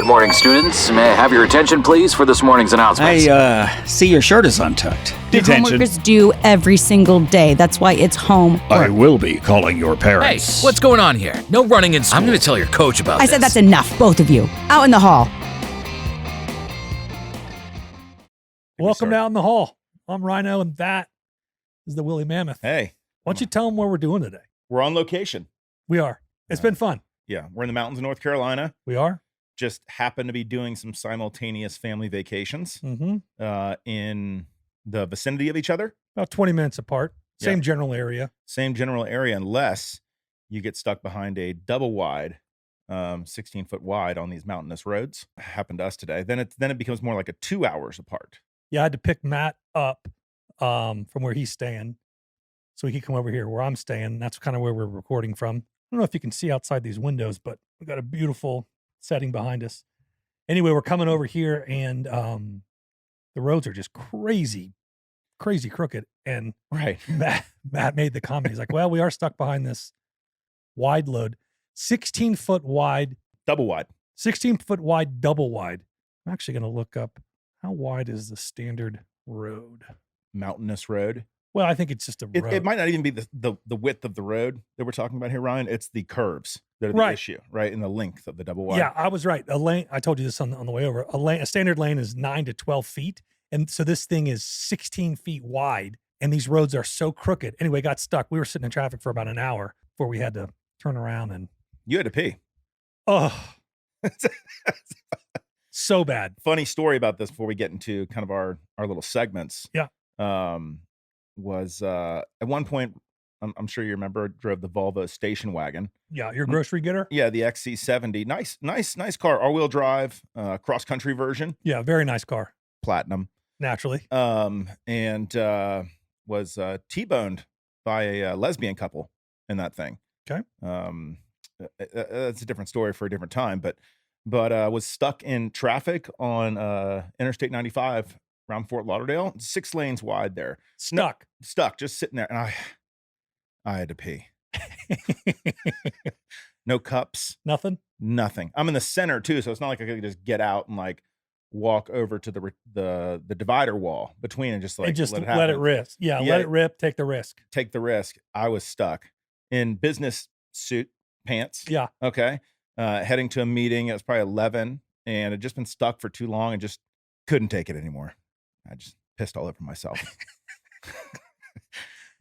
Good morning, students. May I have your attention, please, for this morning's announcements? See your shirt is untucked. Your homework is due every single day. That's why it's homework. I will be calling your Hey, parents. what's going on here? No running in school. I'm going to tell your coach about I this. said that's enough, both of you. Out in the hall. Welcome down in the hall. I'm Ryno, and that is the Willy Mammoth. Hey, Why don't you tell them what we're doing today? we're on location. We are. It's been fun. Yeah, we're in the mountains of North Carolina. We are. Just happen to be doing some simultaneous family vacations Mm-hmm. in the vicinity of each other. About 20 minutes apart. Yeah. Same general area. Same general area, unless you get stuck behind a double wide, 16-foot wide on these mountainous roads. Happened to us today. Then it becomes more like a 2 hours apart. Yeah, I had to pick Matt up from where he's staying so he could come over here where I'm staying. That's kind of where we're recording from. I don't know if you can see outside these windows, but we got a beautiful setting behind us. Anyway, we're coming over here, and the roads are just crazy crooked. And Right. Matt made the comment. He's like, well, we are stuck behind this wide load, 16-foot wide, Double wide. 16-foot wide, double wide. I'm actually going to look up how wide is the standard road. Mountainous road. Well, I think it's just a road. It might not even be the width of the road that we're talking about here, Ryan. It's the curves that are the Right. issue, right? And the length of the double wide. Yeah, I was right. A lane. I told you this on the way over. A standard lane is 9 to 12 feet, and so this thing is 16 feet wide. And these roads are so crooked. Anyway, got stuck. We were sitting in traffic for about an hour before we had to turn around and You had to pee. oh, so bad. Funny story about this before we get into kind of our little segments. Yeah. Was at one point, I'm sure you remember, drove the Volvo station wagon. Yeah, your grocery getter. Yeah, the XC70. Nice car. All-wheel drive, cross-country version. Yeah, very nice car. Platinum. Naturally. And was T-boned by a lesbian couple in that thing. Okay. That's a different story for a different time, but was stuck in traffic on Interstate 95 around Fort Lauderdale, 6 lanes wide there. Stuck. Stuck, just sitting there, and I had to pee. No cups, Nothing. nothing. I'm in the center too, so it's not like I could just get out and like walk over to the divider wall between and just like And just let let it happen. rip. Yeah, Yeah. let it rip. Take the risk. Take the risk. I was stuck in business suit pants. Yeah. Okay. Heading to a meeting. It was probably 11, and had just been stuck for too long and just couldn't take it anymore. I just pissed all over myself.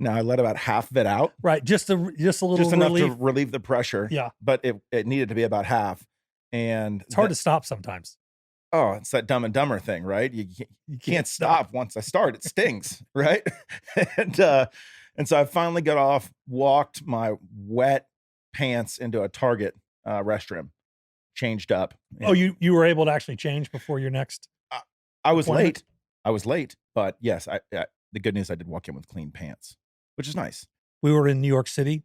Now I let about half of it out, Right. Just a little just enough relief. to relieve the pressure. Yeah. But it needed to be about half. And It's hard to stop sometimes. it's that Dumb and Dumber thing, right? You can't stop once I start. It stings, right? And so I finally got off, walked my wet pants into a Target restroom, changed up. Oh, you were able to actually change before your next. I was appointment? late. I was late, but yes, I the good news, I did walk in with clean pants, which is nice. We were in New York City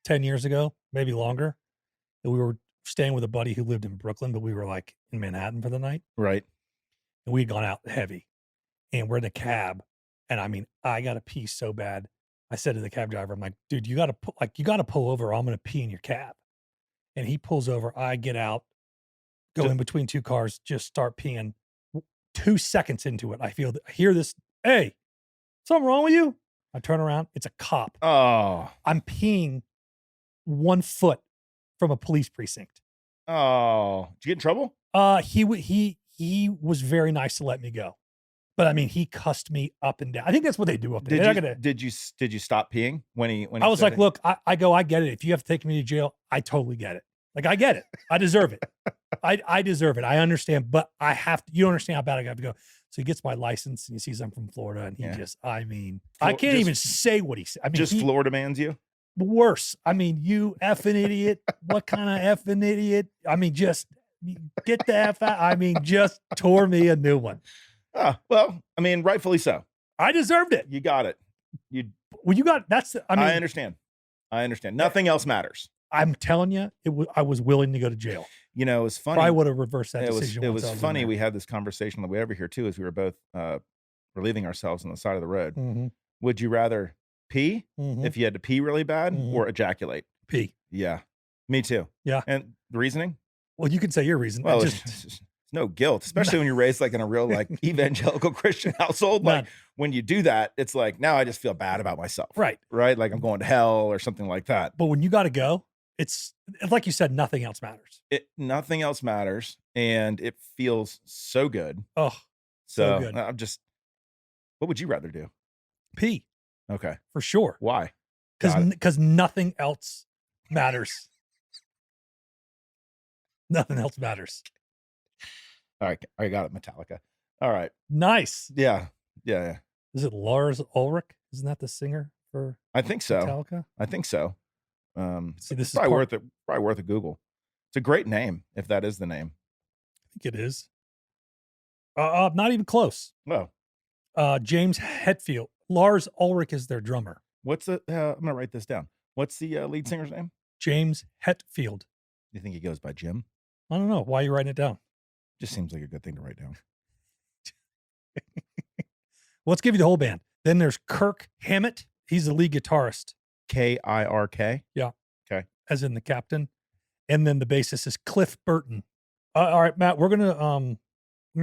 10 years ago, maybe longer. And we were staying with a buddy who lived in Brooklyn, but we were like in Manhattan for the night. Right. And we had gone out heavy. And we're in a cab. And I mean, I got to pee so bad. I said to the cab driver, I'm like, dude, you got to pull over or I'm going to pee in your cab. And he pulls over. I get out, go in between two cars, just start peeing. 2 seconds into it, I hear this, hey, something wrong with you? I turn around. It's a cop. Oh. I'm peeing 1 foot from a police precinct. Oh. Did you get in trouble? He was very nice to let me go. But I mean, he cussed me up and down. I think that's what they do up there. Did you stop peeing when he I was said like, it? look, I get it. If you have to take me to jail, I totally get it. Like, I get it. I deserve it. I deserve it. I understand, but I have to, you don't understand how bad I got to go. So he gets my license and he sees I'm from Florida and he I can't even say what he said. I mean, just Florida man's you? Worse. I mean, you effing idiot. What kind of effing idiot? I mean, just get the F out. I mean, just tore me a new one. Oh, well, I mean, rightfully so. I deserved it. You got it. Well, you got, I understand. Nothing else matters. I'm telling you, I was willing to go to jail. You know, it was funny. Probably would have reversed that decision. It was funny. We had this conversation on the way over here too, as we were both relieving ourselves on the side of the road. Mm-hmm. Would you rather pee Mm-hmm. if you had to pee really bad or ejaculate? Pee. Yeah, me too. Yeah. And the reasoning? Well, you can say your reason. Well, Just it's no guilt, especially when you're raised like in a real like evangelical Christian household. Like None. when you do that, it's like now I just feel bad about myself. right. Right. Like I'm going to hell or something like that. But when you got to go, it's like you said, nothing else matters. Nothing else matters. And it feels so good. Oh, so good. I'm just, what would you rather do? Pee Okay. for sure. Why? Got it. Because nothing else matters. Nothing else matters. All right. I got it. Metallica. All right. Nice. Yeah. Yeah. Is it Lars Ulrich? Isn't that the singer for I think so. Metallica? I think so. See, this is Probably worth it. Probably worth a Google. It's a great name if that is the name. I think it is. Not even close. Oh, James Hetfield. Lars Ulrich is their drummer. what's the? I'm gonna write this down. What's the lead singer's name? James Hetfield. You think he goes by Jim? I don't know. Why are you writing it down? Just seems like a good thing to write down. Well, let's give you the whole band. Then there's Kirk Hammett. He's the lead guitarist, Kirk. as in the captain. And then the bassist is Cliff Burton. All right, Matt, we're gonna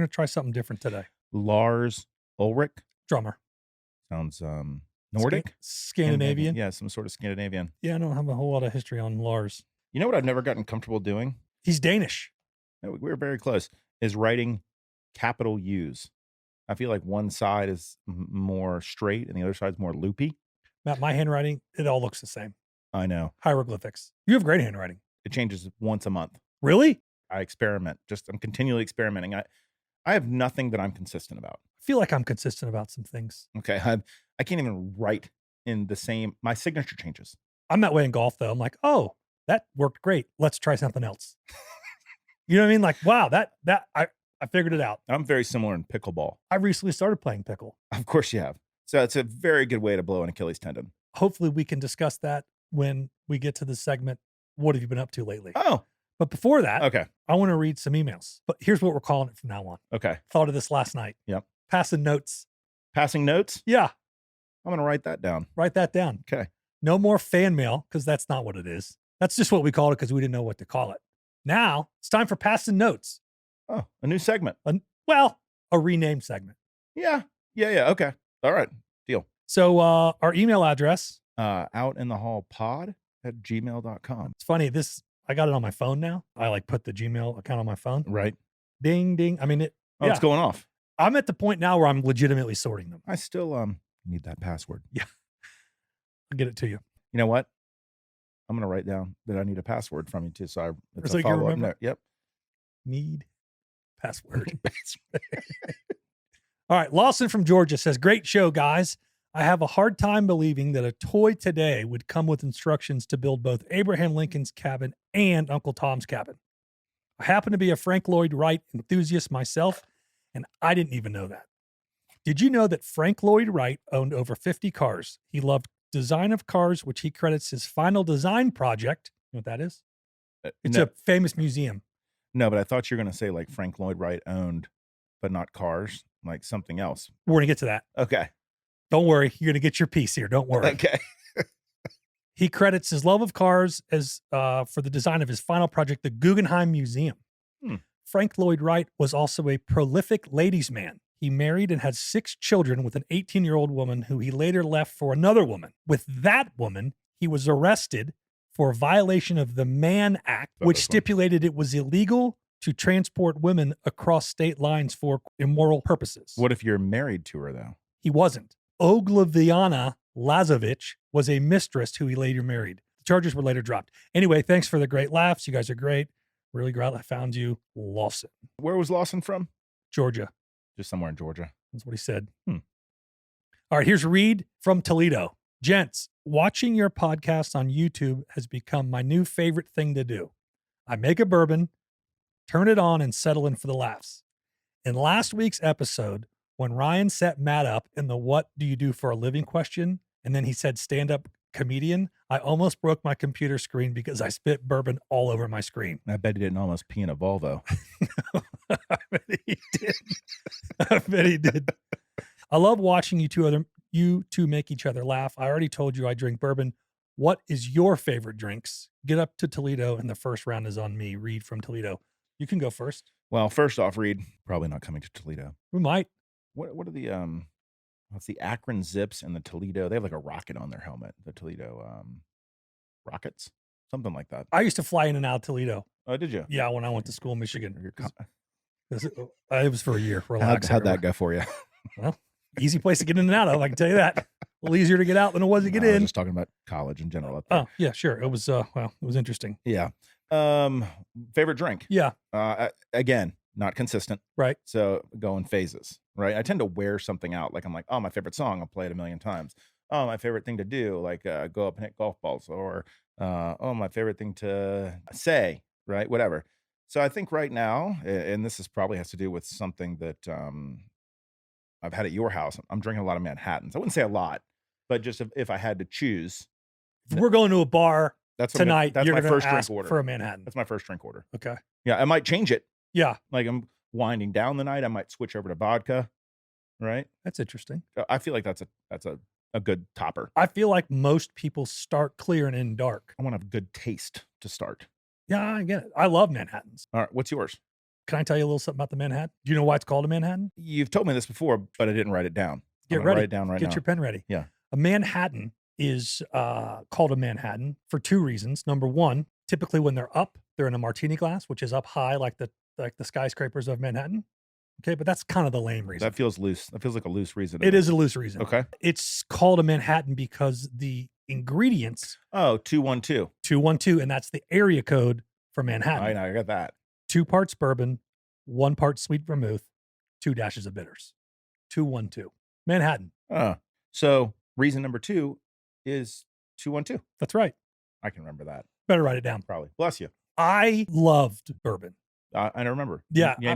try something different today. Lars Ulrich Drummer. sounds Nordic, Scandinavian. Yeah, some sort of Scandinavian. Yeah, I don't have a whole lot of history on Lars. You know what I've never gotten comfortable doing? He's Danish. No, we were very close. Is writing capital U's. I feel like one side is more straight and the other side's more loopy. Matt, my handwriting, it all looks the same. I know. Hieroglyphics. You have great handwriting. It changes once a month. Really? I experiment. I'm continually experimenting. I have nothing that I'm consistent about. I feel like I'm consistent about some things. Okay. I can't even write in the same, my signature changes. I'm that way in golf, though. I'm like, oh, that worked great. Let's try something else. You know what I mean? Like, wow, I figured it out. I'm very similar in pickleball. I recently started playing pickle. Of course you have. So it's a very good way to blow an Achilles tendon. Hopefully we can discuss that when we get to the segment. What have you been up to lately? Oh, But before that, okay. I want to read some emails. But here's what we're calling it from now on. Okay. Thought of this last night. Yep. Passing notes. Passing notes. Yeah. I'm going to write that down. Write that down. Okay. No more fan mail, because that's not what it is. That's just what we called it because we didn't know what to call it. Now it's time for passing notes. Oh, a new segment. A renamed segment. Yeah. Okay. All right. Deal. So our email address. Out in the hall pod at gmail.com. It's funny. I got it on my phone now. I like put the Gmail account on my phone. Right. Ding, ding. I mean, It's going off. I'm at the point now where I'm legitimately sorting them. I still need that password. Yeah. I'll get it to you. You know what? I'm going to write down that I need a password from you too. So it's So a you can follow-up remember? note. Yep. Need password. All right. Lawson from Georgia says, great show, guys. I have a hard time believing that a toy today would come with instructions to build both Abraham Lincoln's cabin and Uncle Tom's cabin. I happen to be a Frank Lloyd Wright enthusiast myself, and I didn't even know that. Did you know that Frank Lloyd Wright owned over 50 cars? He loved design of cars, which he credits his final design project. You know what that is? It's no, a famous museum. no, but I thought you were going to say like Frank Lloyd Wright owned, but not cars, like something else. We're going to get to that. Okay. Don't worry. You're going to get your piece here. Don't worry. Okay. He credits his love of cars as for the design of his final project, the Guggenheim Museum. Frank Lloyd Wright was also a prolific ladies' man. He married and had 6 children with an 18-year-old woman who he later left for another woman. With that woman, he was arrested for violation of the Mann Act, which stipulated it was illegal to transport women across state lines for immoral purposes. What if you're married to her though? He wasn't. Oglaviana Lazovich was a mistress who he later married. The charges were later dropped. Anyway, thanks for the great laughs. You guys are great. Really glad I found you, Lawson. Where was Lawson from? Georgia. Just somewhere in Georgia. That's what he said. All right, here's Reed from Toledo. Gents, watching your podcast on YouTube has become my new favorite thing to do. I make a bourbon, turn it on, and settle in for the laughs. In last week's episode, when Ryan set Matt up in the what do you do for a living question, and then he said stand-up comedian, I almost broke my computer screen because I spit bourbon all over my screen. I bet he didn't almost pee in a Volvo. I bet he did. I bet he did. I love watching you two make each other laugh. I already told you I drink bourbon What is your favorite drinks? Get up to Toledo, and the first round is on me. Reed from Toledo. You can go first. Well, first off, Reed, probably not coming to Toledo. We might. What are the what's the Akron Zips and the Toledo? They have like a rocket on their helmet. The Toledo Rockets, something like that. I used to fly in and out of Toledo. Oh, did you? Yeah, when I went to school in Michigan. Your It was for a year. How'd that go for you? Well, easy place to get in and out of. I can tell you that. A little easier to get out than it was to get I was in. just talking about college in general. Up there. Oh yeah, sure. It was well, it was interesting. Yeah. Favorite drink? Yeah. Again, not consistent. Right. So go in phases. Right. I tend to wear something out. Like I'm like, oh, my favorite song, I'll play it a million times. Oh, my favorite thing to do, like go up and hit golf balls, or oh, my favorite thing to say, right? Whatever. So I think right now, and this is probably has to do with something that I've had at your house. I'm drinking a lot of Manhattans. I wouldn't say a lot, but just if I had to choose, If we're going to a bar that's tonight, That's you're my going first to drink ask order. for a Manhattan. That's my first drink order. Okay. Yeah, I might change it. Yeah, Like I'm winding down the night. I might switch over to vodka. Right. that's interesting. I feel like that's a good topper. I feel like most people start clear and end dark. I want to have good taste to start. Yeah, I get it. I love Manhattans. All right, what's yours? Can I tell you a little something about the Manhattan? Do you know why it's called a Manhattan? You've told me this before, but I didn't write it down. Get I'm gonna ready. Write it down right Get now. your pen ready. Yeah. A Manhattan is called a Manhattan for two reasons. Number one, typically when they're up, they're in a martini glass, which is up high like the skyscrapers of Manhattan. Okay, but that's kind of the lame reason. That feels loose. That feels like a loose reason. to It me. is a loose reason. Okay. It's called a Manhattan because the ingredients Oh, 212. 212, and that's the area code for Manhattan. I know. I got that. 2 parts bourbon, 1 part sweet vermouth, 2 dashes of bitters. 212. Manhattan. So reason number 2 is 212. That's right. I can remember that. Better write it down. Probably. Bless you. I loved bourbon. I don't remember. Yeah, You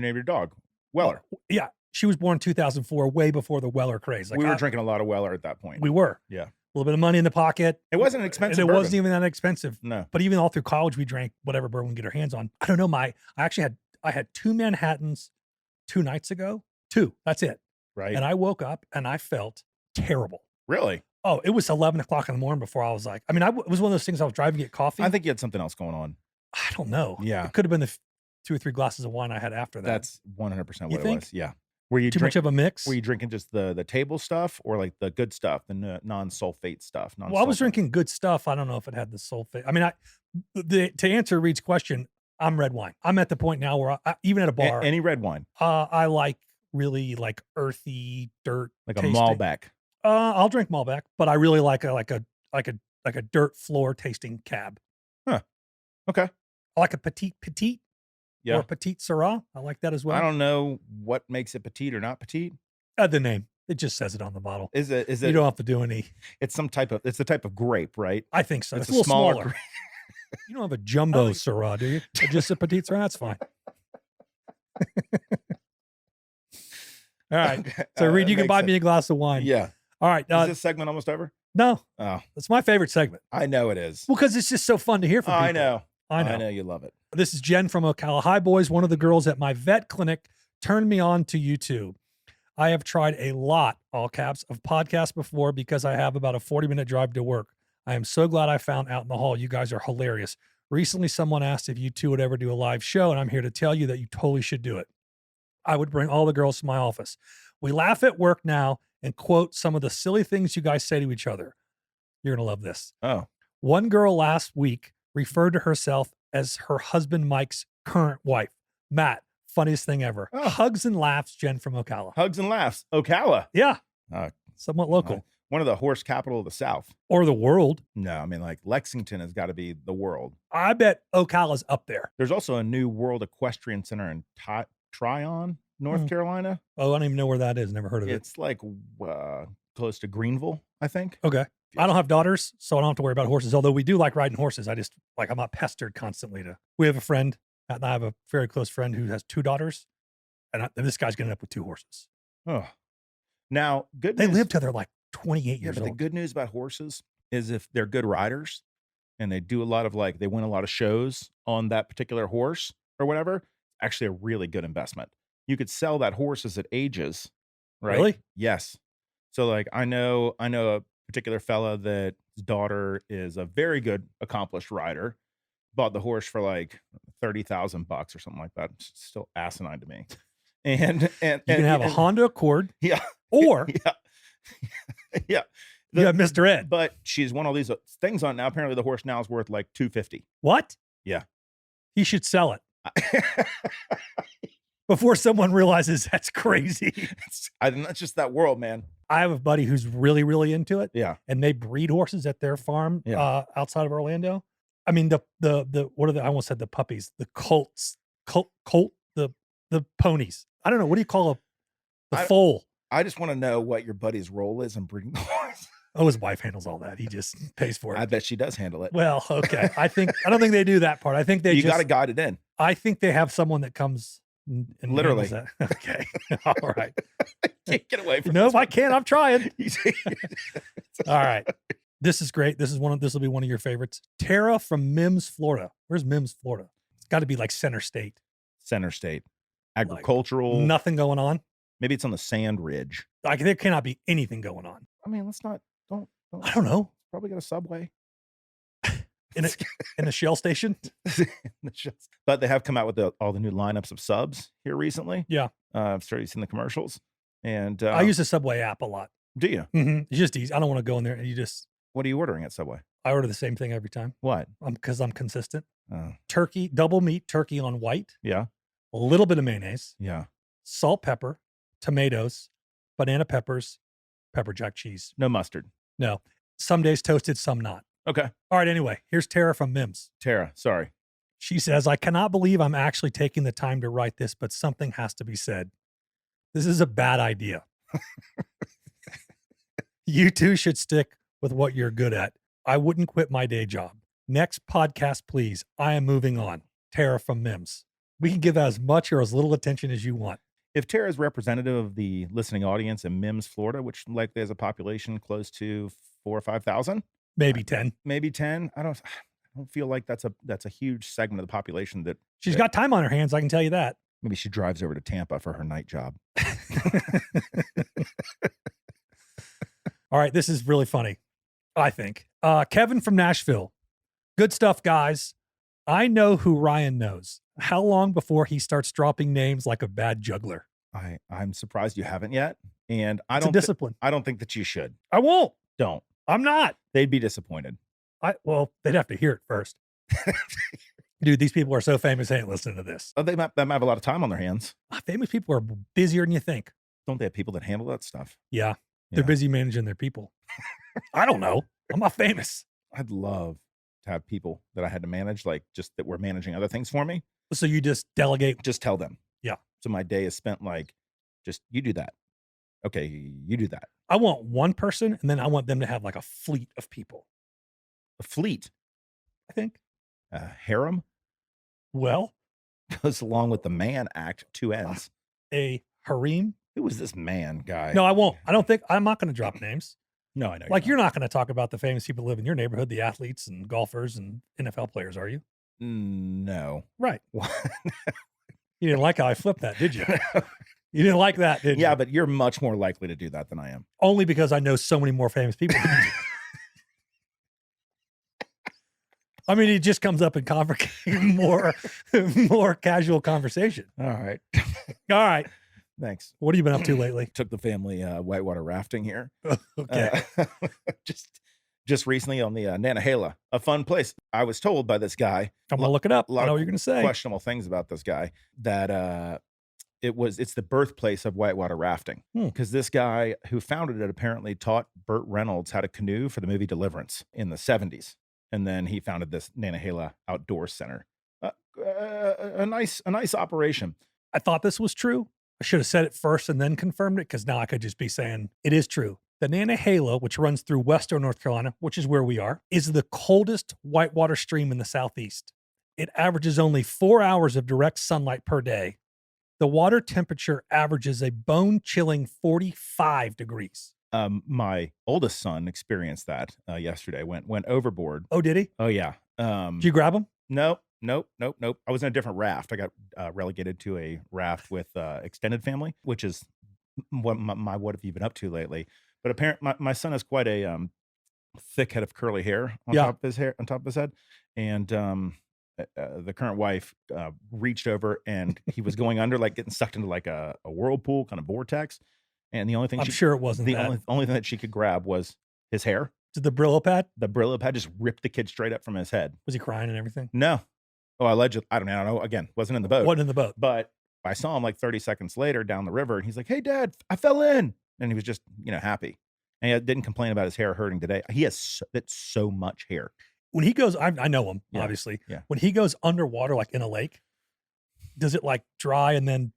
named your dog Weller. Yeah. She was born in 2004, way before the Weller craze. Like we were drinking a lot of Weller at that point. We were. Yeah. A little bit of money in the pocket. It wasn't an expensive And it bourbon. wasn't even that expensive. No. But even all through college, we drank whatever bourbon we could get our hands on. I don't know. I had 2 Manhattans 2 nights ago. 2. That's it. Right. And I woke up and I felt terrible. Really? Oh, it was 11 o'clock in the morning before I was like, it was one of those things. I was driving to get coffee. I think you had something else going on. I don't know. Yeah. It could have been the 2 or 3 glasses of wine I had after that. That's 100% You what it think? was. Yeah. Were you Too much of a mix. Were you drinking just the table stuff or like the good stuff, the non-sulfate stuff? Well, I was drinking good stuff. I don't know if it had the sulfate. To answer Reed's question, I'm red wine. I'm at the point now where even at a bar, Any red wine, I like really like earthy dirt, like tasting. a Malbec. I'll drink Malbec, but I really like a dirt floor tasting cab. Okay. I like a petite Yeah. or a petite Syrah. I like that as well. I don't know what makes it petite or not petite. The name. It just says it on the bottle. Is it? You don't have to do any. It's the type of grape, right? I think so. It's It's a little smaller smaller. grape. You don't have a jumbo Syrah, do you? Or just a petite Syrah. That's fine. All right. So Reed, you can buy me a glass of wine. Yeah. All right. Is this segment almost over? No, Oh, it's my favorite segment. I know it is. Well, because it's just so fun to hear from people. I know. I know. I know you love it. This is Jen from Ocala. Hi, boys. One of the girls at my vet clinic turned me on to YouTube. I have tried a lot, all caps, of podcasts before because I have about a 40-minute drive to work. I am so glad I found Out in the Hall. You guys are hilarious. Recently, someone asked if you two would ever do a live show, and I'm here to tell you that you totally should do it. I would bring all the girls to my office. We laugh at work now and quote some of the silly things you guys say to each other. You're going to love this. Oh, One girl last week referred to herself as her husband Mike's current wife. Matt, funniest thing ever. Oh. Hugs and laughs, Jen from Ocala. hugs and laughs. Ocala. Yeah, Uh, somewhat local. One of the horse capital of the South. Or the world. No, I mean like Lexington has got to be the world. I bet Ocala's up there. There's also a new World Equestrian Center in Tryon, North Hmm. Carolina. Oh, I don't even know where that is. Never heard of it. It's like close to Greenville, I think. Okay. I don't have daughters, so I don't have to worry about horses. Although we do like riding horses. I'm not pestered constantly we have a friend, Matt and I have a very close friend who has 2 daughters, and this guy's going to end up with 2 horses. Oh, now good. They news. live till they're like 28 Yeah, years but the old. good news about horses is if they're good riders and they do a lot of they win a lot of shows on that particular horse or whatever, actually a really good investment. You could sell that horse as it ages, right? Really? Yes. So I know a particular fella that daughter is a very good, accomplished rider. Bought the horse for like $30,000 or something like that. It's still asinine to me. And You can have a Honda Accord, yeah, or yeah, yeah. you have Mr. Ed. But she's won all these things on it. Now. Apparently, the horse now is worth like $250,000. What? Yeah. He should sell it before someone realizes that's crazy. That's just that world, man. I have a buddy who's really, really into it. Yeah. And they breed horses at their farm outside of Orlando. I mean, the what are the, I almost said the puppies, the colts, the ponies. I don't know. What do you call the foal? I just want to know what your buddy's role is in breeding the horse. Oh, his wife handles all that. He just pays for it. I bet she does handle it. Well, okay. I don't think they do that part. I think they got to guide it in. I think they have someone that comes and literally. handles that. Okay. All right. Can't get away from No, this I can't. I'm trying. All All right. This is great. This will be one of your favorites. Tara from Mims, Florida. Where's Mims, Florida? It's got to be like Center State. Center State. Agricultural. Like, nothing going on. Maybe it's on the Sand Ridge. Like there cannot be anything going on. I mean, let's not. Don't. I don't know. Probably got a Subway in a Shell station. But they have come out with all the new lineups of subs here recently. Yeah. I've started seeing the commercials, and I use the Subway app a lot. Do you? Mm-hmm. It's just easy. I don't want to go in there and you just. What are you ordering at Subway? I order the same thing every time. What? Because I'm consistent. Oh. Turkey, double meat turkey on white. Yeah. A little bit of mayonnaise. Yeah. Salt, pepper, tomatoes, banana peppers, pepper jack cheese. No mustard. No. Some days toasted, some not. Okay. All right. Anyway, here's Tara from Mims. Tara, sorry. She says, I cannot believe I'm actually taking the time to write this, but something has to be said. This is a bad idea. You two should stick with what you're good at. I wouldn't quit my day job. Next podcast, please. I am moving on. Tara from Mims. We can give as much or as little attention as you want. If Tara is representative of the listening audience in Mims, Florida, which likely has a population close to 4,000 or 5,000, maybe 10, maybe 10. I don't feel like that's a huge segment of the population that she's got time on her hands. I can tell you that. Maybe she drives over to Tampa for her night job. All right. This is really funny, I think. Kevin from Nashville. Good stuff, guys. I know who Ryan knows. How long before he starts dropping names like a bad juggler? I'm surprised you haven't yet. And I It's a don't discipline. I don't think that you should. I won't. Don't. I'm not. They'd be disappointed. Well, they'd have to hear it first. Dude, these people are so famous. They ain't listening to this. Oh, they might have a lot of time on their hands. Famous people are busier than you think. Don't they have people that handle that stuff? Yeah. They're busy managing their people. I don't know. I'm not famous. I'd love to have people that I had to manage, like just that were managing other things for me. So you just delegate. Just tell them. Yeah. So my day is spent like, just you do that. Okay, you do that. I want one person, and then I want them to have like a fleet of people. A fleet, I think. A harem Well, goes along with the man act, two ends. A harem. Who was this man guy? No, I won't. I'm not going to drop names. No, I know. Like you're not going to talk about the famous people who live in your neighborhood, the athletes and golfers and NFL players, are you? No. Right. You didn't like how I flipped that, did you? You didn't like that, did you? Yeah, but you're much more likely to do that than I am. Only because I know so many more famous people than you. I mean, it just comes up in more casual conversation. All right. All right. Thanks. What have you been up to lately? Took the family whitewater rafting here. Okay. Just recently on the Nantahala, a fun place. I was told by this guy. I'm gonna look it up. A lot I know of what you're gonna say. Questionable things about this guy that it's the birthplace of whitewater rafting because this guy who founded it apparently taught Burt Reynolds how to canoe for the movie Deliverance in the 70s, and then he founded this Nantahala Outdoor Center. A nice operation. I thought this was true. I should have said it first and then confirmed it because now I could just be saying it is true. The Nantahala, which runs through western North Carolina, which is where we are, is the coldest whitewater stream in the southeast. It averages only 4 hours of direct sunlight per day. The water temperature averages a bone-chilling 45 degrees. My oldest son experienced that yesterday. Went overboard. Oh, did he? Oh yeah. Did you grab him? Nope. I was in a different raft. I got relegated to a raft with extended family, which is what have you been up to lately? But apparently, my son is quite a thick head of curly hair on Yeah. top of his head, and the current wife reached over and he was going under, like getting sucked into like a whirlpool kind of vortex, and the only thing I'm sure it wasn't the that. only thing that she could grab was his hair. Did the Brillo pad? The Brillo pad just ripped the kid straight up from his head. Was he crying and everything? No, oh, allegedly, I don't know. Again, wasn't in the boat. Wasn't in the boat. But I saw him like 30 seconds later down the river, and he's like, "Hey, Dad, I fell in," and he was just happy, and he didn't complain about his hair hurting today. He has so much hair. When he goes, I know him, Yeah. obviously. Yeah. When he goes underwater, like in a lake, does it like dry and then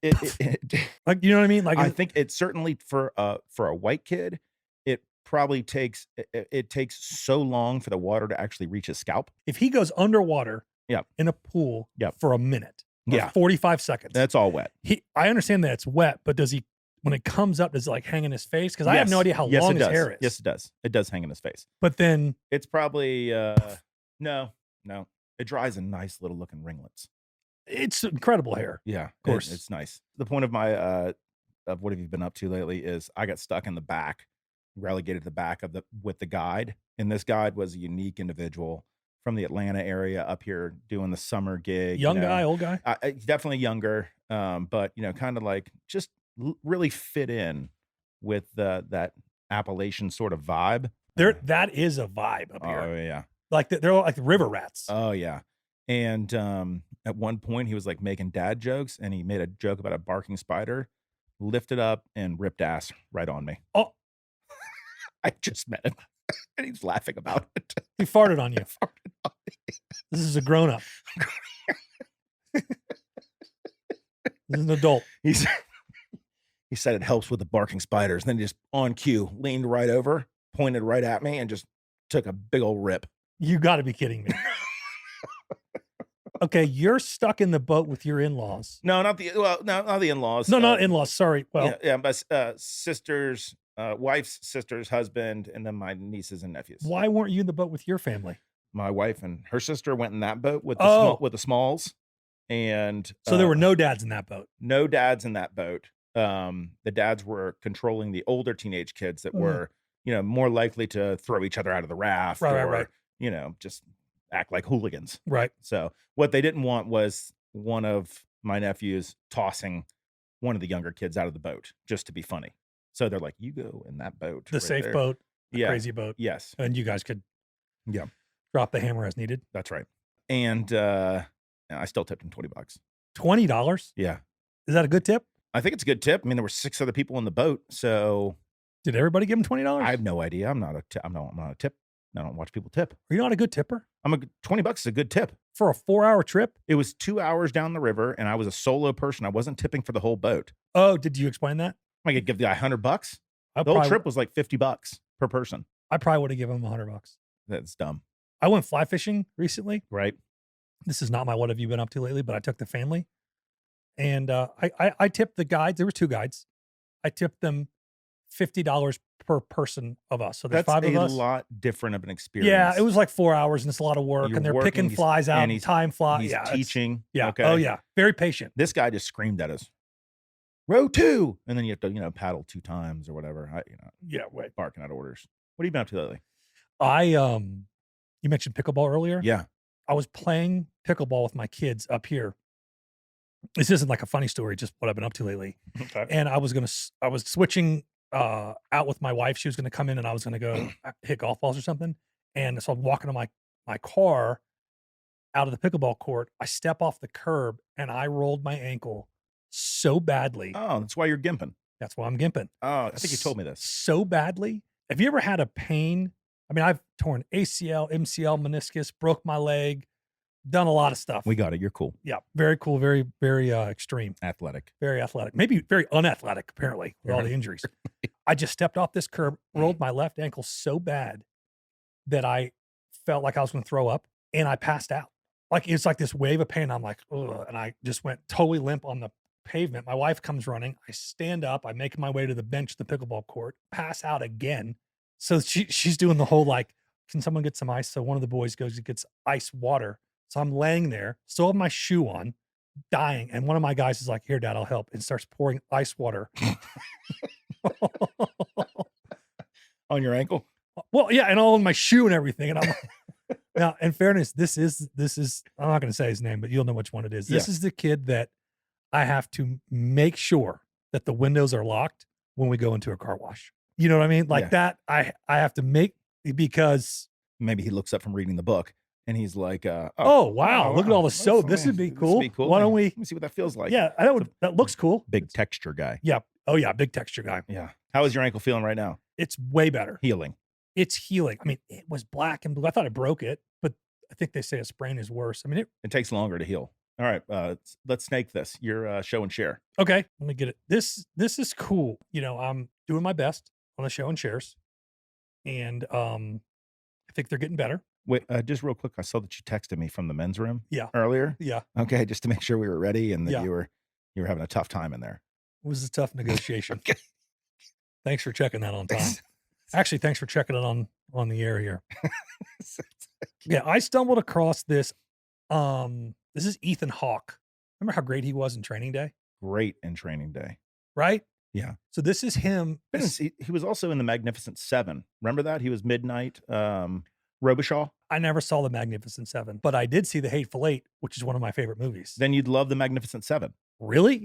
like, you know what I mean? Like, I think it's certainly for a white kid, it probably takes it takes so long for the water to actually reach his scalp. if he goes underwater Yep. in a pool Yep. for a minute, or Yeah. 45 seconds, That's all wet. I understand that it's wet, but does he, when it comes up, does it like hang in his face? Because I have no idea how long it his does. hair is. Yes, it does. It does hang in his face. But then, It's probably no. It dries in nice little looking ringlets. it's incredible hair. Yeah, of course. it's nice. The point of my of what have you been up to lately is I got stuck in the back, relegated to the back with the guide, and this guide was a unique individual from the Atlanta area up here doing the summer gig. Young guy, old guy? Definitely younger, but kind of like just really fit in with that Appalachian sort of vibe. That is a vibe up here. Oh yeah. Like they're like river rats. Oh yeah. And at one point he was like making dad jokes, and he made a joke about a barking spider, lifted up and ripped ass right on me. Oh, I just met him and he's laughing about it. he farted on you. This is a grown up. This is an adult. He said it helps with the barking spiders. And then he just on cue leaned right over, pointed right at me, and just took a big old rip. You got to be kidding me. Okay, you're stuck in the boat with your in-laws. No, not the in-laws. No, not in-laws. Sorry. Well, yeah, but sisters, wife's sister's husband, and then my nieces and nephews. why weren't you in the boat with your family? My wife and her sister went in that boat with Oh. with the Smalls, and So there were no dads in that boat. no dads in that boat. The dads were controlling the older teenage kids that were more likely to throw each other out of the raft, Right. Just act like hooligans. Right. So what they didn't want was one of my nephews tossing one of the younger kids out of the boat just to be funny. So they're like, "You go in that boat, The right safe there." boat, the Yeah. crazy boat. Yes, And you guys could Yeah. drop the hammer as needed. that's right. And I still tipped him $20. $20? Yeah, Is that a good tip? I think it's a good tip. I mean, there were 6 other people in the boat, so Did everybody give him $20? I have no idea. I'm not a tip. I don't watch people tip. Are you not a good tipper? $20 is a good tip. For a 4-hour trip? It was 2 hours down the river, and I was a solo person. I wasn't tipping for the whole boat. Oh, did you explain that? I could give the guy $100. I The whole probably, trip was like $50 per person. I probably would have given him $100. That's dumb, I went fly fishing recently. right? This is not my what have you been up to lately, but I took the family, and I tipped the guides. There were 2 guides. I tipped them $50 per person of us. So there's That's 5 of a us. lot different of an experience. Yeah, it was like 4 hours, and it's a lot of work. You're And they're working, picking he's- flies out, and and time flies. He's Yeah, it's- teaching. Yeah. Okay. Oh yeah. Very patient. This guy just screamed at us, "Row 2," and then you have to paddle 2 times or whatever. Yeah. Wait. Barking out orders. What have you been up to lately? You mentioned pickleball earlier. Yeah. I was playing pickleball with my kids up here. This isn't like a funny story, just what I've been up to lately. Okay. And I was switching out with my wife. She was gonna come in, and I was gonna go hit golf balls or something. And so I'm walking to my car out of the pickleball court. I step off the curb, and I rolled my ankle so badly. Oh, that's why you're gimping. That's why I'm gimping. Oh, I think you told me this. So badly. Have you ever had a pain? I mean, I've torn ACL, MCL, meniscus, broke my leg, done a lot of stuff. We got it. You're cool. Yeah, very cool, very, very extreme, Athletic. very athletic, maybe very unathletic, apparently, with all the injuries. I just stepped off this curb, rolled my left ankle so bad that I felt like I was going to throw up, and I passed out. Like, it's like this wave of pain. I'm like, ugh, and I just went totally limp on the pavement. My wife comes running. I stand up. I make my way to the bench of the pickleball court, pass out again. So she's doing the whole like, can someone get some ice? So one of the boys goes and gets ice water. So I'm laying there, still have my shoe on, dying. And one of my guys is like, "Here, Dad, I'll help," and starts pouring ice water On your ankle? Well, Well, yeah, and all in my shoe and everything. And I'm like, now, in fairness, this is I'm not going to say his name, but you'll know which one it is. This is the kid that I have to make sure that the windows are locked when we go into a car wash. You know what I mean? Like that, I have to make, because maybe he looks up from reading the book and he's like, oh wow, look at all the soap. This would be cool. Why don't we? Let me see what that feels like. Yeah, that looks cool. Big texture guy. Yeah. Oh yeah, big texture guy. Yeah. How is your ankle feeling right now? It's way better. Healing. It's healing. I mean, it was black and blue. I thought I broke it, but I think they say a sprain is worse. I mean, it takes longer to heal. All right, let's snake this. Your show and share. Okay, let me get it. This is cool. You know, I'm doing my best on the show and shares, and I think they're getting better. Wait, just real quick, I saw that you texted me from the men's room. Yeah. Earlier. Yeah. Okay, just to make sure we were ready and that you were having a tough time in there. It was a tough negotiation. Okay. Thanks for checking that on time. Actually, thanks for checking it on the air here. Yeah, I stumbled across this. This is Ethan Hawke. Remember how great he was in Training Day? Great in Training Day. Right? Yeah. So this is him. He was also in the Magnificent Seven. Remember that? He was Midnight Robichaud. I never saw the Magnificent Seven, but I did see the Hateful Eight, which is one of my favorite movies. Then you'd love the Magnificent Seven. Really?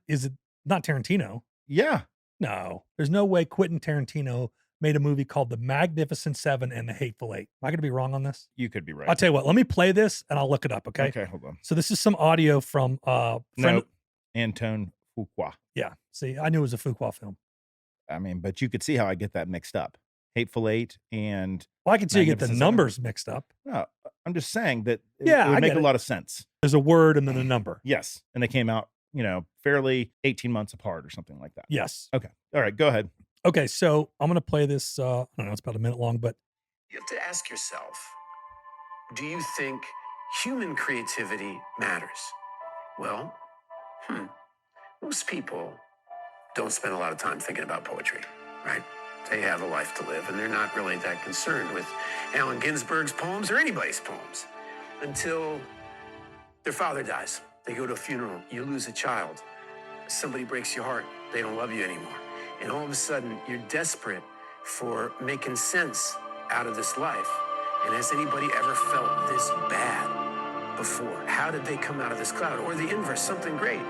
Is it not Tarantino? Yeah. No, there's no way Quentin Tarantino made a movie called The Magnificent Seven and The Hateful Eight. Am I going to be wrong on this? You could be right. I'll tell you what, let me play this and I'll look it up. Okay. Okay. Hold on. So this is some audio from, Anton Fuqua. Yeah. See, I knew it was a Fuqua film. I mean, but you could see how I get that mixed up. Hateful Eight and. Well, I can see you get the numbers mixed up. No, I'm just saying that it Yeah, would I make get a it. lot of sense. There's a word and then a number. Yes. And they came out, fairly 18 months apart or something like that. Yes. Okay. All right. Go ahead. Okay. So I'm going to play this. I don't know. It's about a minute long, but. You have to ask yourself, do you think human creativity matters? Well, most people don't spend a lot of time thinking about poetry, right? They have a life to live, and they're not really that concerned with Allen Ginsberg's poems or anybody's poems until their father dies. They go to a funeral, you lose a child, somebody breaks your heart, they don't love you anymore. And all of a sudden, you're desperate for making sense out of this life. And has anybody ever felt this bad before? How did they come out of this cloud? Or the inverse, something great.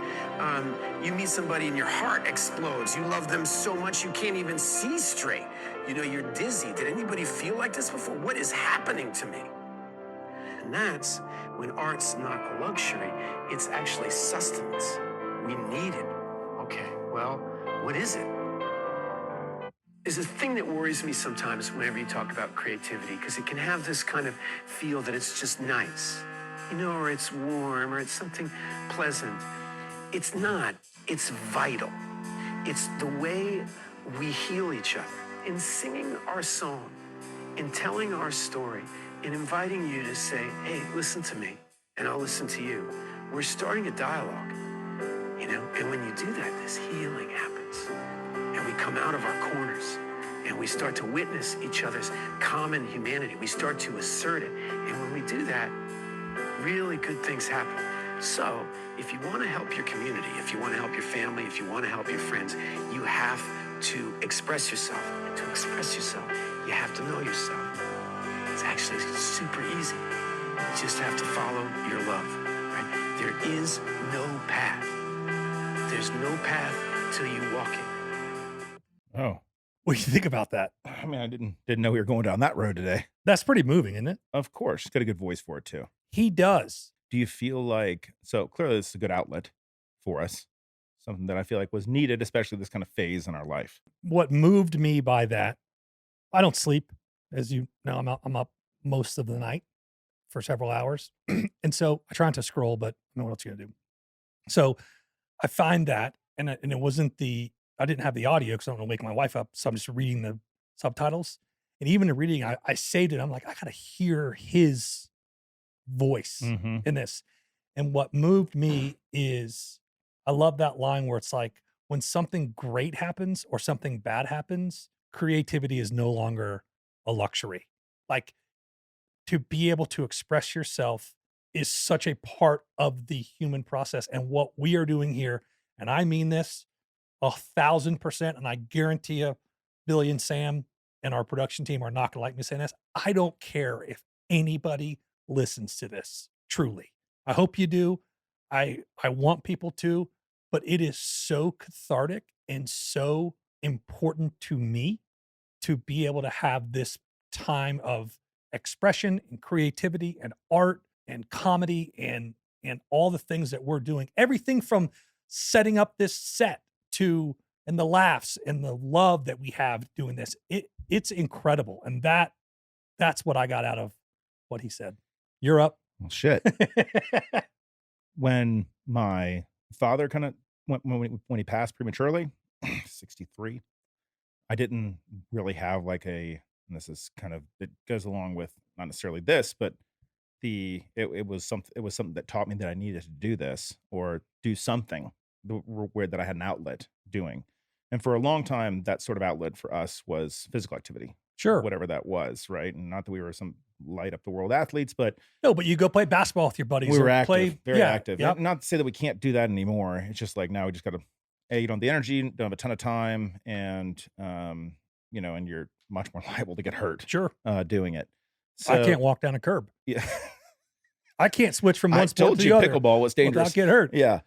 You meet somebody and your heart explodes. You love them so much you can't even see straight. You're dizzy. Did anybody feel like this before? What is happening to me? And that's when art's not a luxury, it's actually sustenance. We need it. Okay, well, what is it? There's a thing that worries me sometimes whenever you talk about creativity, because it can have this kind of feel that it's just nice, or it's warm, or it's something pleasant. It's not. It's vital. It's the way we heal each other in singing our song, in telling our story, in inviting you to say, hey, listen to me, and I'll listen to you. We're starting a dialogue, and when you do that, this healing happens. And we come out of our corners, and we start to witness each other's common humanity. We start to assert it. And when we do that, really good things happen. So if you want to help your community, if you want to help your family, if you want to help your friends, you have to express yourself. And to express yourself, you have to know yourself. It's actually super easy. You just have to follow your love, right? There is no path. There's no path till you walk it. Oh. What do you think about that? I mean, I didn't know we were going down that road today. That's pretty moving, isn't it? Of course. He's got a good voice for it too. He does. Do you feel like, so clearly this is a good outlet for us, something that I feel like was needed, especially this kind of phase in our life. What moved me by that, I don't sleep. As you know, I'm up most of the night for several hours. And so I try not to scroll, but I know what else you're going to do. So I find that, and it wasn't I didn't have the audio because I don't want to wake my wife up. So I'm just reading the subtitles. And even in reading, I saved it. I'm like, I got to hear his voice in this. And what moved me is I love that line where it's like, when something great happens or something bad happens, creativity is no longer a luxury. Like, to be able to express yourself is such a part of the human process. And what we are doing here, and I mean this 1,000%, and I guarantee you, Billy and Sam and our production team are not going to like me saying this. I don't care if anybody listens to this, truly. I hope you do. I want people to, but it is so cathartic and so important to me to be able to have this time of expression and creativity and art and comedy and all the things that we're doing. Everything from setting up this set to and the laughs and the love that we have doing this. It's incredible. And that's what I got out of what he said. You're up. Well, shit. When my father kind of when he passed prematurely, 63, I didn't really have like and this is kind of, it goes along with not necessarily this, but it was something that taught me that I needed to do this or do something where that I had an outlet doing. And for a long time, that sort of outlet for us was physical activity. Sure. Whatever that was, right? And not that we were some light up the world athletes, but no, but you go play basketball with your buddies. we were or active, very active. Yep. Not to say that we can't do that anymore. It's just like now we just got to, you don't have the energy, don't have a ton of time, and and you're much more liable to get hurt. Sure. Doing it. So, I can't walk down a curb. Yeah. I can't switch from one I sport told to you the other pickleball was dangerous. without get hurt. Yeah.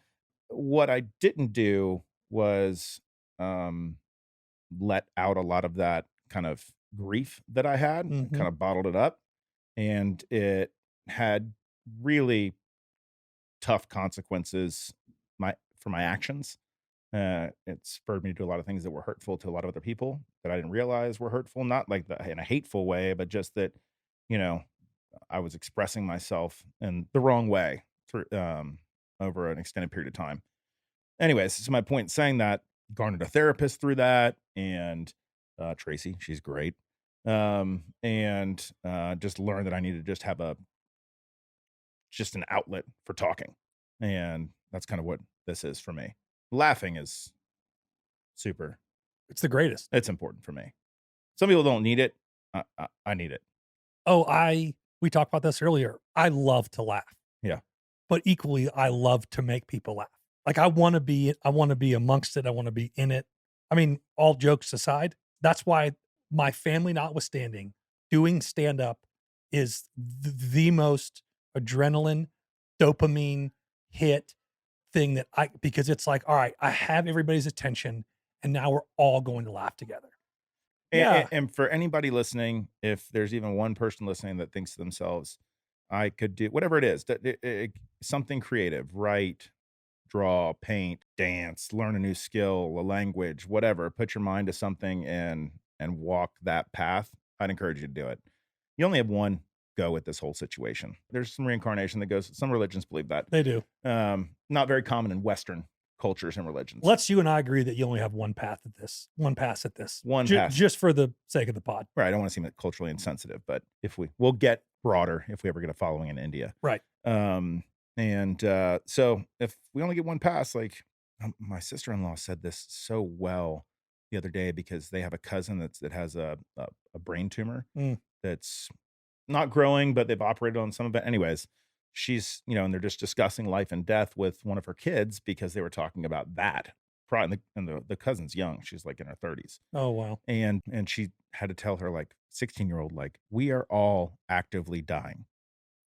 What I didn't do was let out a lot of that kind of grief that I had, Mhm. kind of bottled it up, and it had really tough consequences for my actions. It spurred me to do a lot of things that were hurtful to a lot of other people that I didn't realize were hurtful, not like in a hateful way, but just that, I was expressing myself in the wrong way through over an extended period of time. Anyways, so my point in saying that, garnered a therapist through that, and Tracy, she's great, and just learned that I needed to just have just an outlet for talking, and that's kind of what this is for me. Laughing is super. It's the greatest. It's important for me. Some people don't need it. I need it. Oh, we talked about this earlier. I love to laugh. Yeah. But equally, I love to make people laugh. Like I want to be amongst it. I want to be in it. I mean, all jokes aside, that's why my family notwithstanding, doing stand up is the most adrenaline, dopamine hit thing because it's like, all right, I have everybody's attention and now we're all going to laugh together. And for anybody listening, if there's even one person listening that thinks to themselves, I could do whatever it is, something creative, write, draw, paint, dance, learn a new skill, a language, whatever, put your mind to something and walk that path, I'd encourage you to do it. You only have one go at this whole situation. There's some reincarnation that goes, some religions believe that. They do. Not very common in Western cultures and religions. Let's you and I agree that you only have one pass at this. Pass. Just for the sake of the pod. Right. I don't want to seem culturally insensitive, but we'll get broader if we ever get a following in India. Right. So if we only get one pass, like my sister-in-law said this so well the other day, because they have a cousin that has a brain tumor that's not growing, but they've operated on some of it. Anyways, she's, and they're just discussing life and death with one of her kids because they were talking about that. And the cousin's young. She's like in her 30s. Oh, wow. And she had to tell her 16-year-old, we are all actively dying.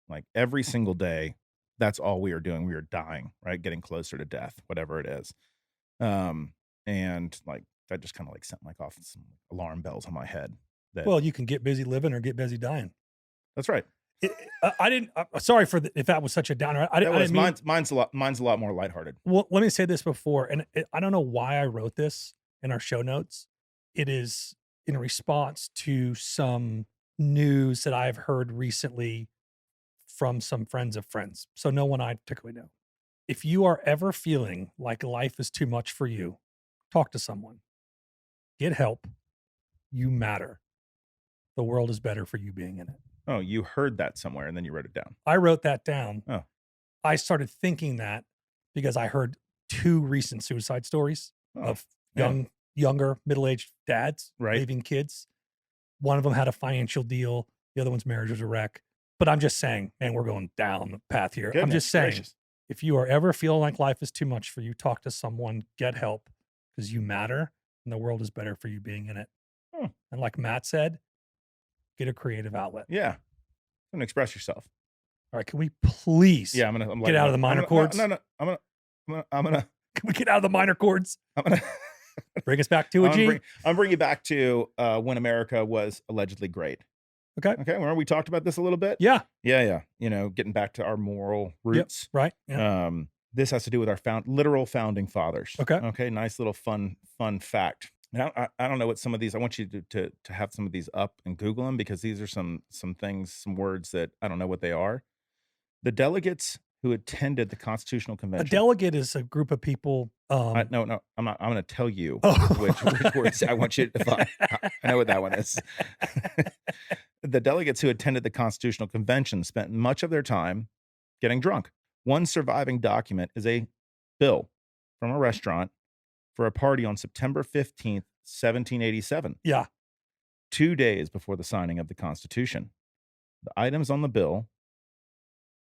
Like every single day, that's all we are doing. We are dying, right? Getting closer to death, whatever it is. And that just kind of sent off some alarm bells on my head. Well, you can get busy living or get busy dying. That's right. I didn't. Sorry if that was such a downer. Mine's a lot more lighthearted. Well, let me say this before, and I don't know why I wrote this in our show notes. It is in response to some news that I've heard recently from some friends of friends. So no one I particularly know. If you are ever feeling like life is too much for you, talk to someone. Get help. You matter. The world is better for you being in it. Oh, you heard that somewhere and then you wrote it down. I wrote that down. Oh. I started thinking that because I heard 2 recent suicide stories of younger, middle-aged dads leaving kids. One of them had a financial deal. The other one's marriage was a wreck. But I'm just saying, man, we're going down the path here. Goodness I'm just saying, gracious. If you are ever feeling like life is too much for you, talk to someone, get help, because you matter and the world is better for you being in it. And like Matt said, get a creative outlet. Yeah. And express yourself. All right. Can we please I'm get out of the minor chords? No. I'm gonna Can we get out of the minor chords? I'm gonna Bring us back to a G. I'm bringing you back to when America was allegedly great. Okay. Remember we talked about this a little bit? Yeah. Yeah. Getting back to our moral roots. Yep. Right. Yeah. This has to do with our literal founding fathers. Okay. Nice little fun fact. Now, I don't know what some of these. I want you to have some of these up and Google them, because these are some things, some words that I don't know what they are. The delegates who attended the Constitutional Convention. A delegate is a group of people. No, I'm not. I'm going to tell you Oh. which words I want you to define. I know what that one is. The delegates who attended the Constitutional Convention spent much of their time getting drunk. One surviving document is a bill from a restaurant for a party on September 15th, 1787. Yeah. 2 days before the signing of the Constitution. The items on the bill: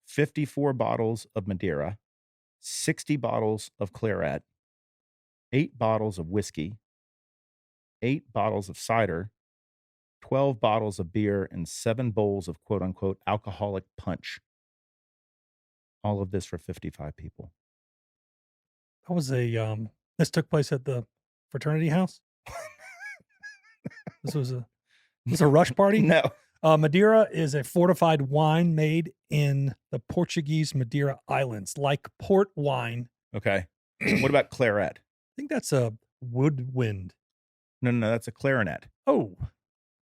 54 bottles of Madeira, 60 bottles of claret, 8 bottles of whiskey, 8 bottles of cider, 12 bottles of beer, and 7 bowls of quote unquote alcoholic punch. All of this for 55 people. That was this took place at the fraternity house. This was a rush party. No. Madeira is a fortified wine made in the Portuguese Madeira Islands, like port wine. Okay. What about claret? I think that's a woodwind. No, that's a clarinet. Oh,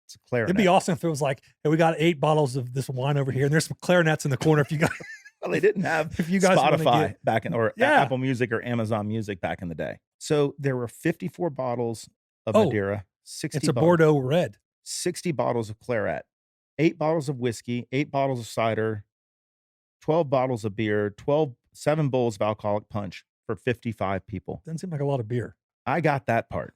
It's a clarinet. it'd be awesome if it was like, hey, we got 8 bottles of this wine over here, and there's some clarinets in the corner. If you got, Well, they didn't have if you guys wanna Spotify back in, or Yeah. Apple Music or Amazon Music back in the day. So there were 54 bottles of Oh, Madeira, 60 it's a bottles, Bordeaux red. 60 bottles of claret, 8 bottles of whiskey, 8 bottles of cider, 12 bottles of beer, 7 bowls of alcoholic punch for 55 people. Doesn't seem like a lot of beer. I got that part.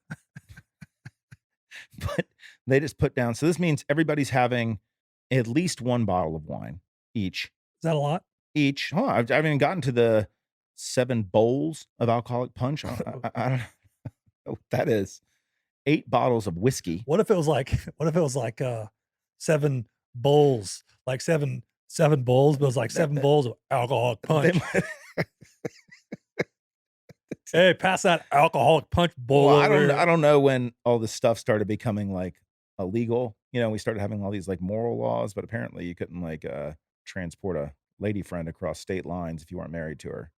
But they just put down. So this means everybody's having at least 1 bottle of wine each. Is that a lot? Each. I haven't even gotten to the 7 bowls of alcoholic punch. I don't know what that is. 8 bottles of whiskey. What if it was like 7 bowls, like seven bowls, but it was like 7 bowls of alcoholic punch. Hey, pass that alcoholic punch bowl. Well, over here. I don't know when all this stuff started becoming like illegal. We started having all these like moral laws, but apparently you couldn't like transport a lady friend across state lines if you weren't married to her.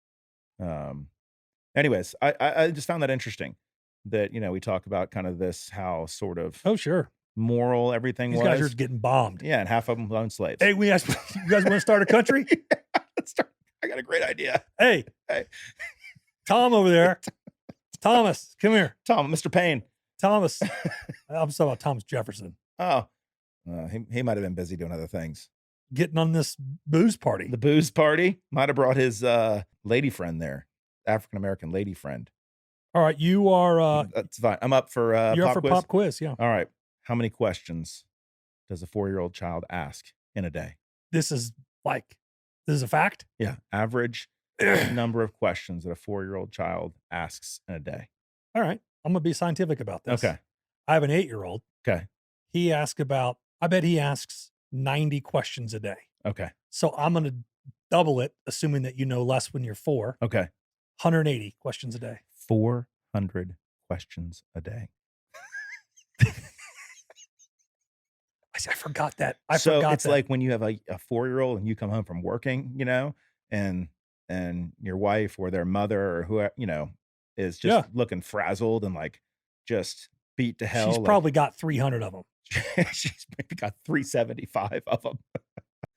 Anyways, I just found that interesting that, we talk about kind of this, how sort of Oh, sure. moral everything These was. guys are getting bombed. Yeah, and half of them own slaves. Hey, you guys want to start a country? Let's start. I got a great idea. Hey, Hey. Tom over there. Thomas, come here. Tom, Mr. Payne. Thomas. I'm talking about Thomas Jefferson Oh, he might have been busy doing other things. getting on this booze party. The booze party might have brought his lady friend there, African American lady friend. All right, you are That's fine. I'm up for you're pop up for quiz. pop quiz. Yeah, All right. How many questions does a 4-year-old child ask in a day? this is a fact. Yeah, average number of questions that a 4-year-old child asks in a day. All right, I'm gonna be scientific about this. Okay. I have an 8-year-old. Okay. I bet he asks 90 questions a day. Okay. So I'm gonna double it, assuming that you know less when you're 4. Okay. 180 questions a day. 400 questions a day. I forgot that. So it's like when you have a 4-year-old and you come home from working, and your wife or their mother or who, is just Yeah. looking frazzled and like just beat to hell. she's like, probably got 300 of them. she's maybe got 375 of them.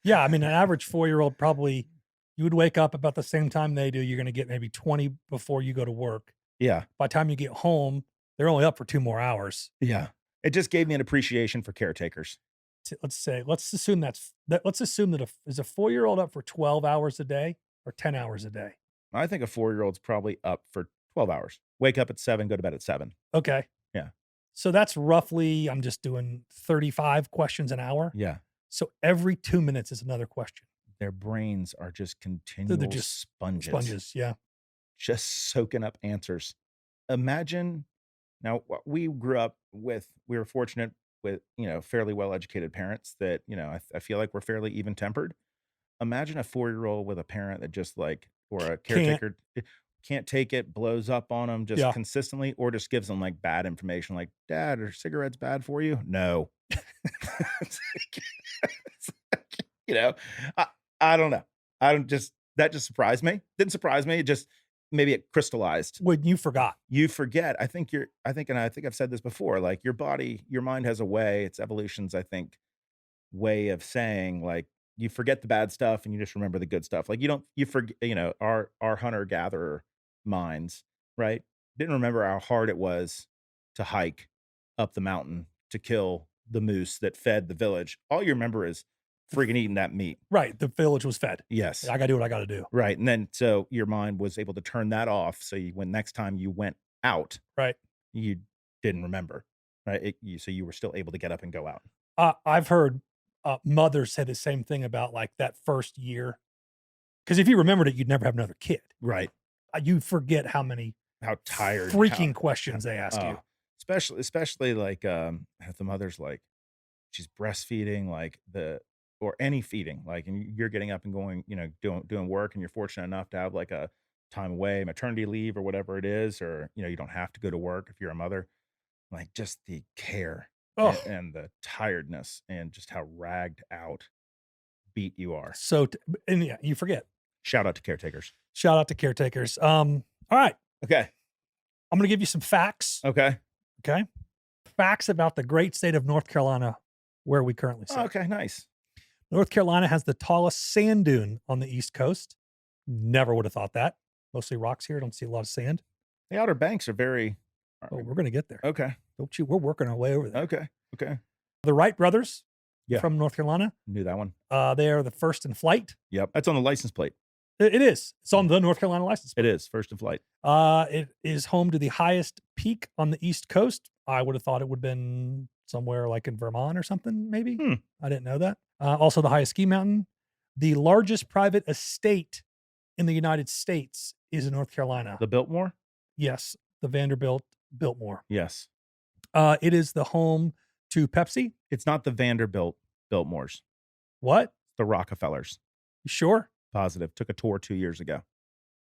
Yeah, I mean, an average 4-year-old probably, you would wake up about the same time they do. You're going to get maybe 20 before you go to work. Yeah. By the time you get home, they're only up for 2 more hours. Yeah. It just gave me an appreciation for caretakers. Let's assume that is a 4-year-old up for 12 hours a day or 10 hours a day? I think a 4-year-old's probably up for 12 hours. Wake up at 7, go to bed at 7. Okay. Yeah. So that's roughly, I'm just doing 35 questions an hour. Yeah. So every 2 minutes is another question. Their brains are just continual just sponges. Sponges, yeah. Just soaking up answers. Imagine, now we grew up with, we were fortunate with, fairly well-educated parents that, I feel like we're fairly even-tempered. Imagine a 4-year-old with a parent that just like, or a Can't. caretaker can't take it, blows up on them just Yeah. consistently, or just gives them like bad information, like, Dad, are cigarettes bad for you? No. It's like, I, I don't know. That just surprised me. Didn't surprise me. It just, maybe it crystallized. When you forgot. You forget. I think I've said this before, like your mind has a way, it's evolution's, I think, way of saying, like, you forget the bad stuff and you just remember the good stuff. Like you forget, our hunter gatherer minds, right? Didn't remember how hard it was to hike up the mountain to kill the moose that fed the village. All you remember is freaking eating that meat. Right. The village was fed. Yes. I got to do what I got to do. Right. And then, so your mind was able to turn that off. So when next time you went out, Right. you didn't remember, right? So you were still able to get up and go out. I've heard mothers say the same thing about like that first year. Because if you remembered it, you'd never have another kid. Right. You forget how tired, freaking questions they ask you. Especially like, if the mother's like, she's breastfeeding, like or any feeding, like, and you're getting up and going, doing work, and you're fortunate enough to have like a time away, maternity leave or whatever it is, or, you don't have to go to work if you're a mother, like just the care and the tiredness and just how ragged out, beat you are. So, and yeah, you forget. Shout out to caretakers. All right. Okay. I'm going to give you some facts. Okay. Okay. Facts about the great state of North Carolina, where we currently sit. Okay. Nice. North Carolina has the tallest sand dune on the East Coast. Never would have thought that. Mostly rocks here. Don't see a lot of sand. The Outer Banks are very. Oh, we're going to get there. Okay. Don't you? We're working our way over there. Okay. The Wright brothers Yeah. from North Carolina. Knew that one. They are the first in flight. Yep. That's on the license plate. It is. It's on the North Carolina license plate. It is first in flight. It is home to the highest peak on the East Coast. I would have thought it would have been somewhere like in Vermont or something, maybe. I didn't know that. Also the highest ski mountain. The largest private estate in the United States is in North Carolina. The Biltmore? Yes. The Vanderbilt Biltmore. Yes. It is the home to Pepsi. It's not the Vanderbilt Biltmores. What? It's the Rockefellers. You sure? Positive. Took a tour 2 years ago.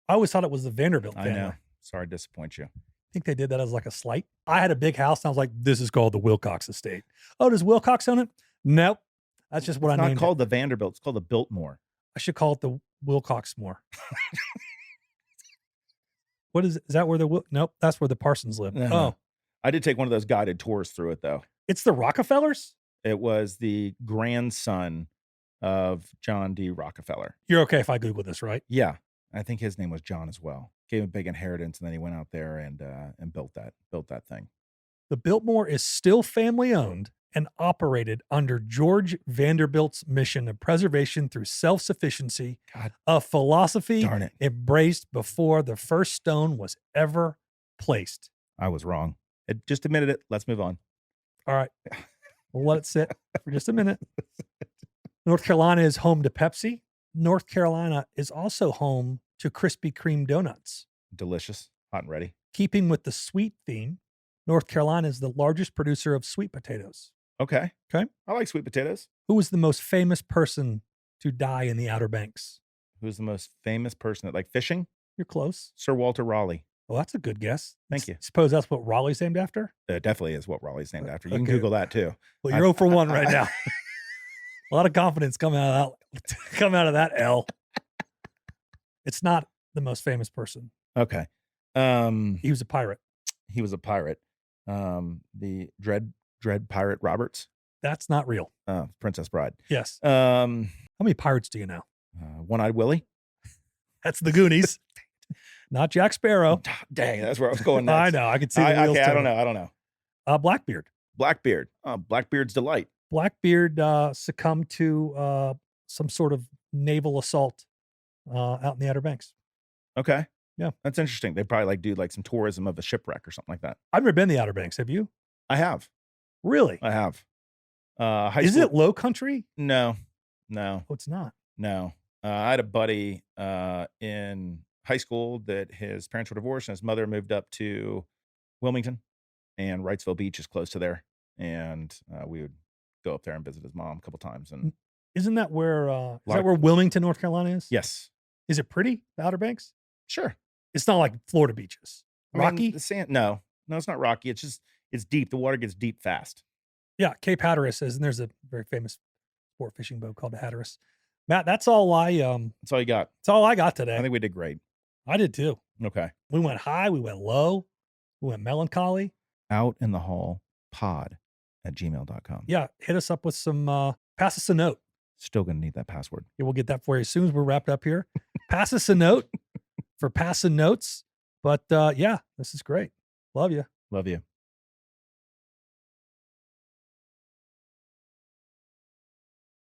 I always thought it was the Vanderbilt family. I know. Sorry to disappoint you. I think they did that as like a slight. I had a big house and I was like, this is called the Wilcox Estate. Oh, does Wilcox own it? Nope. That's just what It's I named not called it. the Vanderbilt. It's called the Biltmore. I should call it the Wilcoxmore. What is that where nope, that's where the Parsons live. No. Oh. I did take one of those guided tours through it though. It's the Rockefellers? It was the grandson of John D. Rockefeller. You're okay if I Google this, right? Yeah. I think his name was John as well. Gave him a big inheritance, and then he went out there and built that thing. The Biltmore is still family owned and operated under George Vanderbilt's mission of preservation through self-sufficiency, God. a philosophy Darn it. embraced before the first stone was ever placed. I was wrong. It just admitted it. Let's move on. All right. We'll let it sit for just a minute. North Carolina is home to Pepsi. North Carolina is also home to Krispy Kreme donuts. Delicious. Hot and ready. Keeping with the sweet theme, North Carolina is the largest producer of sweet potatoes. Okay. Okay. I like sweet potatoes. Who was the most famous person to die in the Outer Banks? Who's the most famous person that like fishing? You're close. Sir Walter Raleigh. Well, that's a good guess. Thank you. Suppose that's what Raleigh's named after? It definitely is what Raleigh's named after. You can Okay. Google that too. Well, you're 0 for 1 right now. A lot of confidence coming out of that L. It's not the most famous person. Okay. He was a pirate. He was a pirate. The Dread Pirate Roberts. That's not real. Princess Bride. Yes. How many pirates do you know? One-Eyed Willie. That's the Goonies. Not Jack Sparrow. Dang, that's where I was going next. I know. I could see the wheels I turning. don't know. Blackbeard. Blackbeard. Blackbeard's Delight. Blackbeard succumbed to some sort of naval assault out in the Outer Banks. Okay. Yeah. That's interesting. They probably do some tourism of a shipwreck or something like that. I've never been to the Outer Banks. Have you? I have. Really? I have. Is it low country? No. Oh, it's not. No. I had a buddy in high school that his parents were divorced and his mother moved up to Wilmington, and Wrightsville Beach is close to there. and we would go up there and visit his mom a couple times. And Isn't that where Wilmington, North Carolina is? yes, Is it pretty, the Outer Banks? sure. It's not like Florida beaches. I mean, Rocky? the sand? No, it's not rocky. It's deep. The water gets deep fast. Yeah, Cape Hatteras is, and there's a very famous sport fishing boat called the Hatteras. Matt, that's all I That's all you got. that's all I got today. I think we did great. I did too. Okay. We went high, we went low, we went melancholy. Out in the hall pod at gmail.com. Yeah, hit us up with some pass us a note. Still gonna need that password. Yeah, we'll get that for you as soon as we're wrapped up here. Pass us a note for passing notes. But yeah, this is great. Love you. Love you.